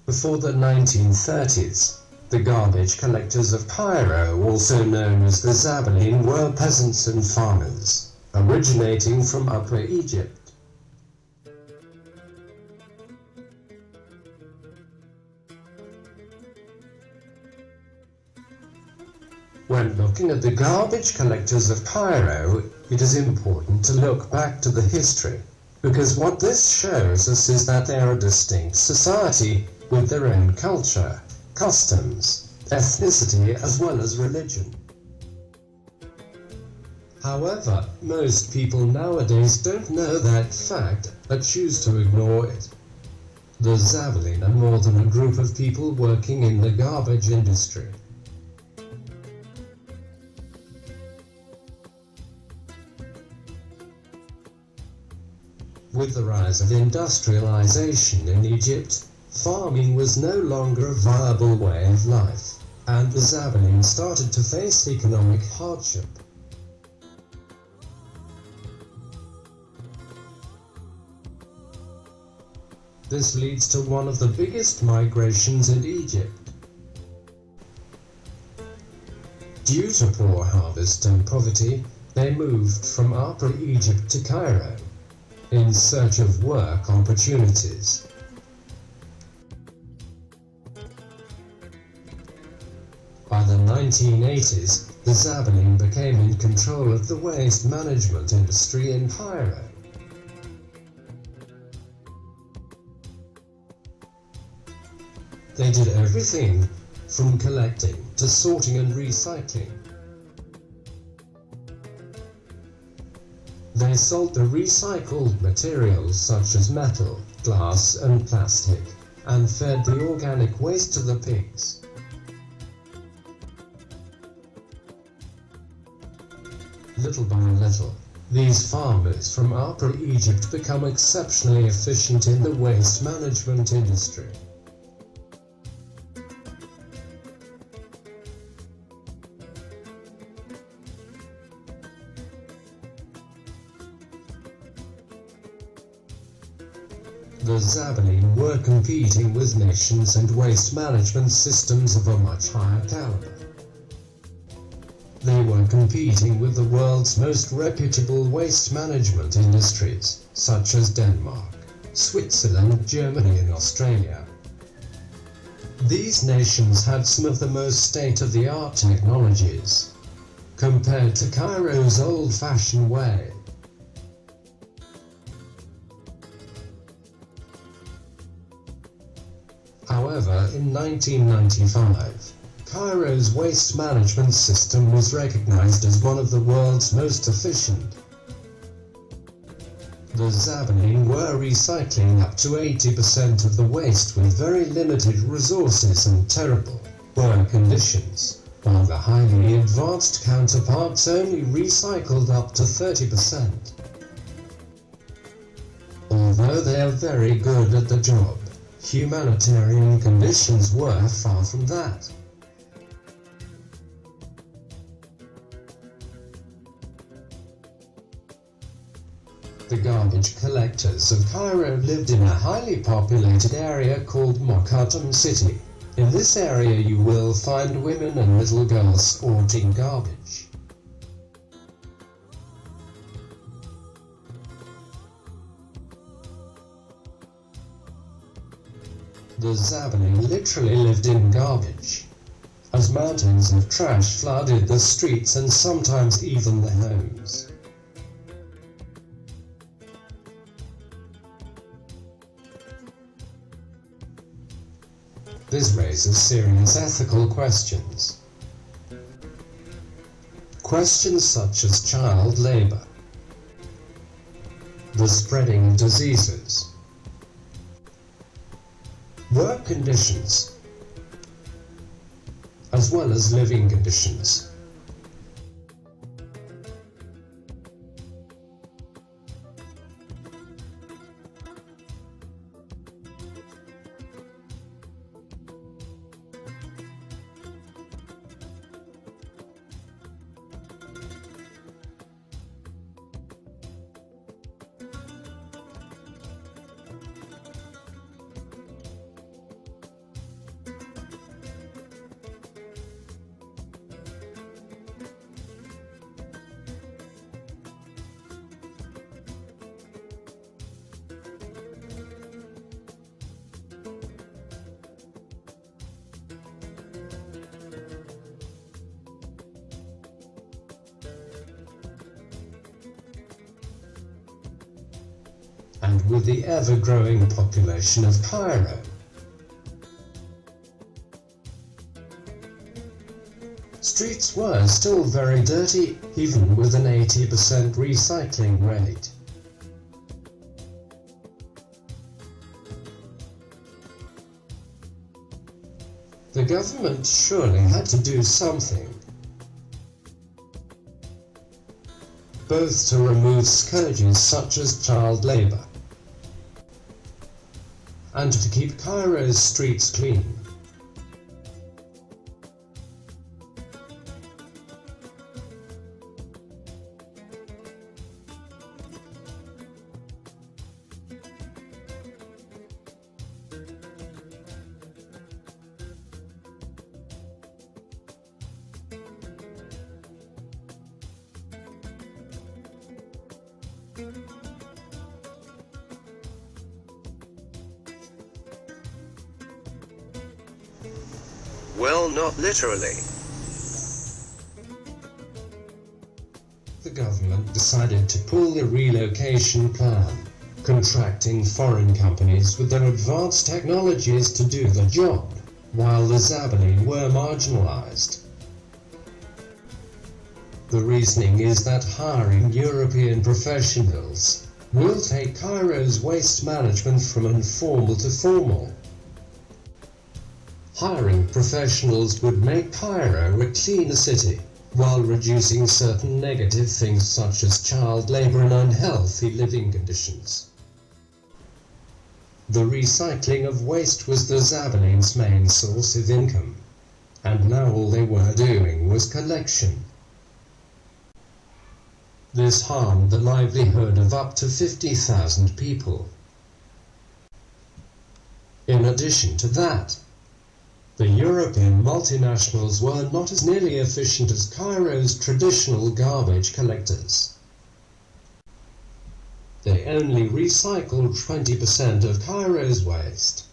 Before the 1930s, the garbage collectors of Cairo, also known as the Zabbaleen, were peasants and farmers, originating from Upper Egypt. When looking at the garbage collectors of Cairo, it is important to look back to the history, because what this shows us is that they are a distinct society with their own culture, customs, ethnicity, as well as religion. However, most people nowadays don't know that fact, but choose to ignore it. The Zabbaleen are more than a group of people working in the garbage industry. With the rise of industrialization in Egypt, farming was no longer a viable way of life, and the Zabbaleen started to face economic hardship. This leads to one of the biggest migrations in Egypt. Due to poor harvest and poverty, they moved from Upper Egypt to Cairo in search of work opportunities. By the 1980s, the Zabbaleen became in control of the waste management industry in Cairo. They did everything from collecting to sorting and recycling. They sold the recycled materials such as metal, glass and plastic, and fed the organic waste to the pigs. Little by little, these farmers from Upper Egypt become exceptionally efficient in the waste management industry. The Zabbaleen were competing with nations and waste management systems of a much higher caliber. They were competing with the world's most reputable waste management industries, such as Denmark, Switzerland, Germany and Australia. These nations had some of the most state-of-the-art technologies, compared to Cairo's old-fashioned way. However, in 1995, Cairo's waste management system was recognized as one of the world's most efficient. The Zabbaleen were recycling up to 80% of the waste with very limited resources and terrible work conditions, while the highly advanced counterparts only recycled up to 30%. Although they are very good at the job, humanitarian conditions were far from that. The garbage collectors of Cairo lived in a highly populated area called Mokattam City. In this area you will find women and little girls sorting garbage. The Zabbaleen literally lived in garbage, as mountains of trash flooded the streets and sometimes even the homes. This raises serious ethical questions. Questions such as child labor, the spreading of diseases, work conditions, as well as living conditions. and with the ever-growing population of Cairo. Streets were still very dirty, even with an 80% recycling rate. The government surely had to do something, both to remove scourges such as child labour, and to keep Cairo's streets clean. Well, not literally. The government decided to pull the relocation plan, contracting foreign companies with their advanced technologies to do the job, while the Zabbaleen were marginalized. The reasoning is that hiring European professionals will take Cairo's waste management from informal to formal. Hiring professionals would make Cairo a cleaner city, while reducing certain negative things such as child labour and unhealthy living conditions. The recycling of waste was the Zabbaleen's main source of income, and now all they were doing was collection. This harmed the livelihood of up to 50,000 people. In addition to that, the European multinationals were not as nearly efficient as Cairo's traditional garbage collectors. They only recycled 20% of Cairo's waste.